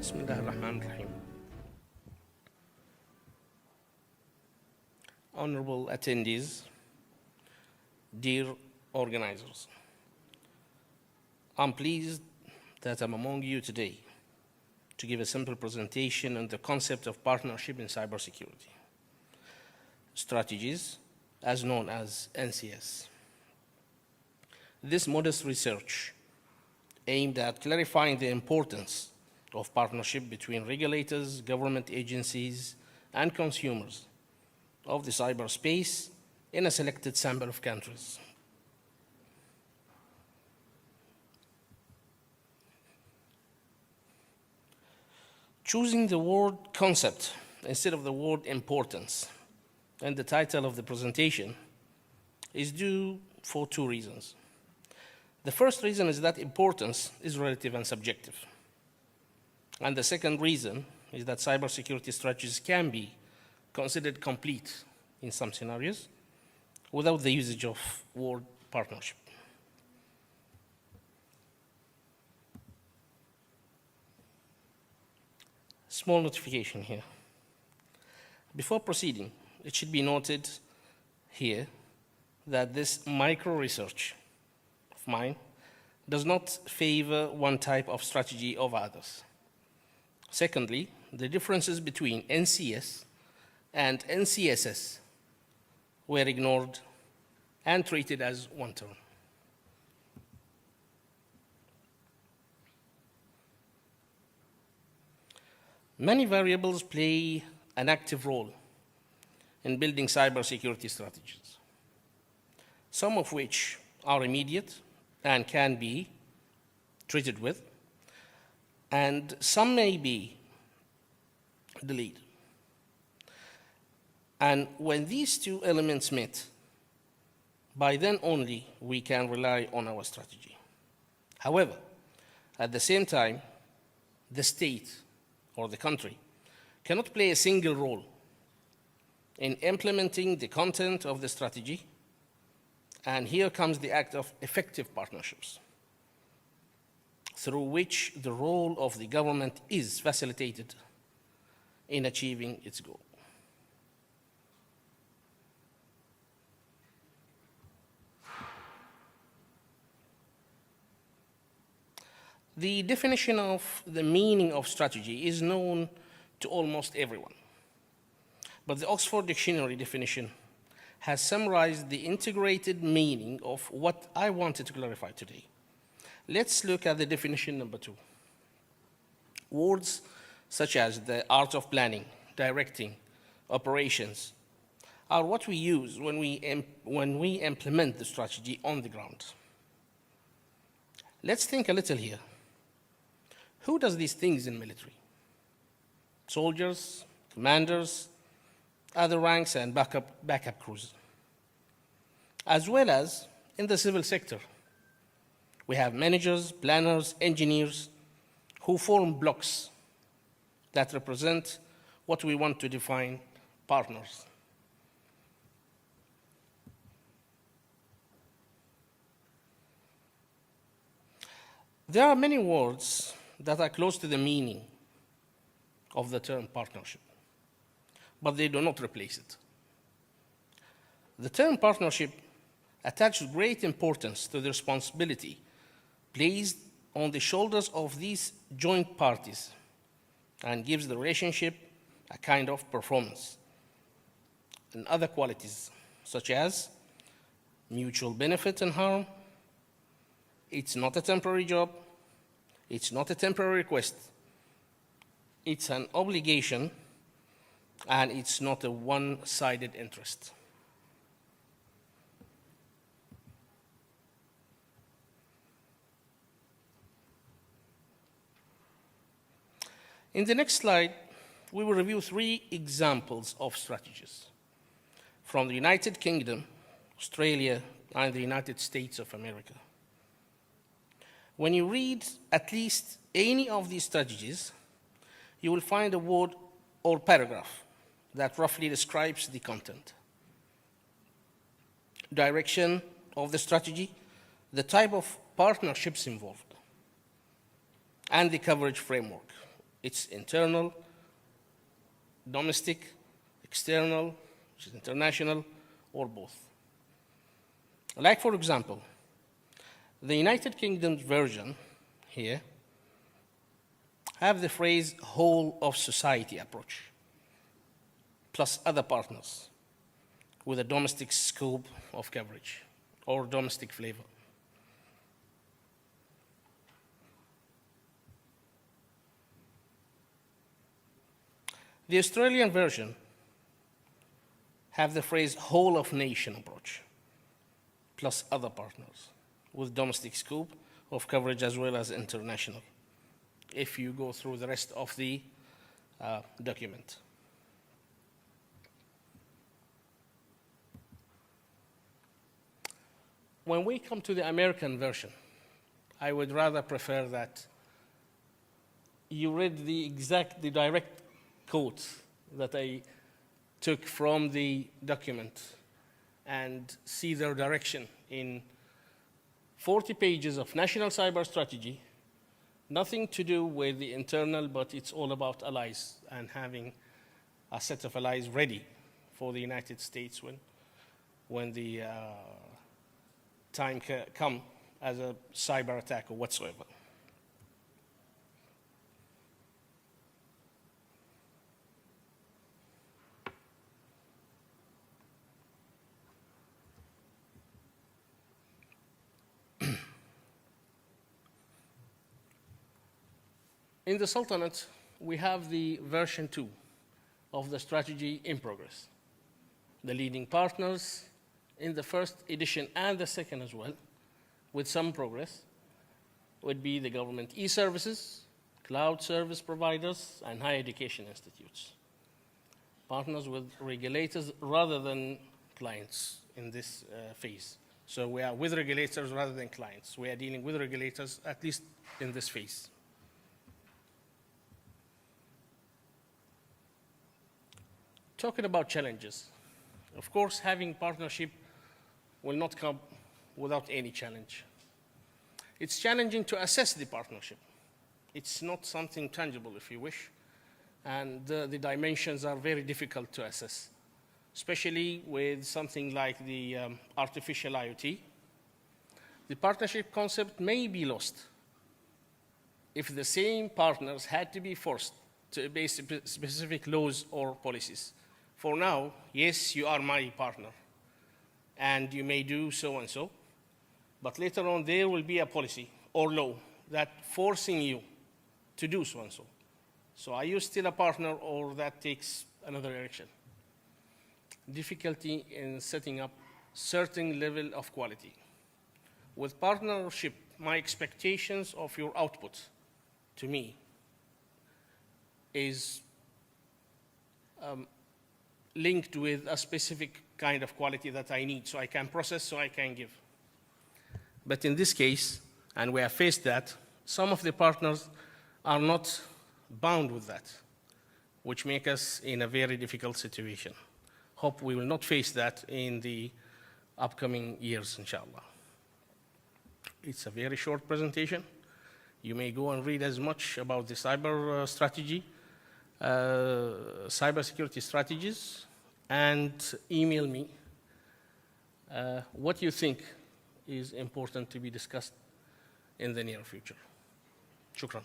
بسم الله الرحمن الرحيم. Honorable attendees, dear organizers, I'm pleased that I'm among you today to give a simple presentation on the concept of partnership in cybersecurity strategies, as known as NCS. This modest research aimed at clarifying the importance of partnership between regulators, government agencies, and consumers of the cyberspace in a selected sample of countries. Choosing the word concept instead of the word importance in the title of the presentation is due for two reasons. The first reason is that importance is relative and subjective. And the second reason is that cybersecurity strategies can be considered complete in some scenarios without the usage of word partnership. Small notification here. Before proceeding, it should be noted here that this micro-research of mine does not favor one type of strategy over others. Secondly, the differences between NCS and NCSS were ignored and treated as one term. Many variables play an active role in building cybersecurity strategies, some of which are immediate and can be treated with, and some may be delayed. And when these two elements meet, by then only we can rely on our strategy. However, at the same time, the state or the country cannot play a single role in implementing the content of the strategy, and here comes the act of effective partnerships, through which the role of the government is facilitated in achieving its goal. The definition of the meaning of strategy is known to almost everyone, but the Oxford Dictionary definition has summarized the integrated meaning of what I wanted to clarify today. Let's look at the definition number 2. Words such as the art of planning, directing, operations are what we use when we implement the strategy on the ground. Let's think a little here. Who does these things in military? Soldiers, commanders, other ranks, and backup crews, as well as in the civil sector. We have managers, planners, engineers who form blocks that represent what we want to define partners. There are many words that are close to the meaning of the term partnership, but they do not replace it. The term partnership attaches great importance to the responsibility placed on the shoulders of these joint parties and gives the relationship a kind of performance and other qualities such as mutual benefit and harm. It's not a temporary job. It's not a temporary request. It's an obligation, and it's not a one-sided interest. In the next slide, we will review 3 examples of strategies from the United Kingdom, Australia, and the United States of America. When you read at least any of these strategies, you will find a word or paragraph that roughly describes the content, direction of the strategy, the type of partnerships involved, and the coverage framework It's internal, domestic, external, which is international, or both. Like, for example, the United Kingdom's version here have the phrase whole of society approach, plus other partners with a domestic scope of coverage or domestic flavor. The Australian version have the phrase whole of nation approach, plus other partners with domestic scope of coverage as well as international, if you go through the rest of the document. When we come to the American version, I would rather prefer that you read the direct quote that I took from the document and see their direction in 40 pages of national cyber strategy, nothing to do with the internal, but it's all about allies and having a set of allies ready for the United States when the time come as a cyber attack or whatsoever. In the Sultanate, we have the version 2 of the strategy in progress. The leading partners in the first edition and the second as well, with some progress, would be the government e-services, cloud service providers, and higher education institutes. Partners with regulators rather than clients in this phase. So we are with regulators rather than clients. We are dealing with regulators, at least in this phase. Talking about challenges, of course, having partnership will not come without any challenge. It's challenging to assess the partnership. It's not something tangible, if you wish, and the dimensions are very difficult to assess, especially with something like the artificial IoT. The partnership concept may be lost if the same partners had to be forced to obey specific laws or policies. For now, yes, you are my partner, and you may do so and so, but later on there will be a policy or law that forcing you to do so and so. So are you still a partner, or that takes another direction? Difficulty in setting up certain level of quality. With partnership, my expectations of your output to me is linked with a specific kind of quality that I need, so I can process, so I can give. But in this case, and we have faced that, some of the partners are not bound with that, which make us in a very difficult situation. Hope we will not face that in the upcoming years, inshallah. It's a very short presentation. You may go and read as much about the cyber strategy, cybersecurity strategies, and email me what you think is important to be discussed in the near future. Shukran.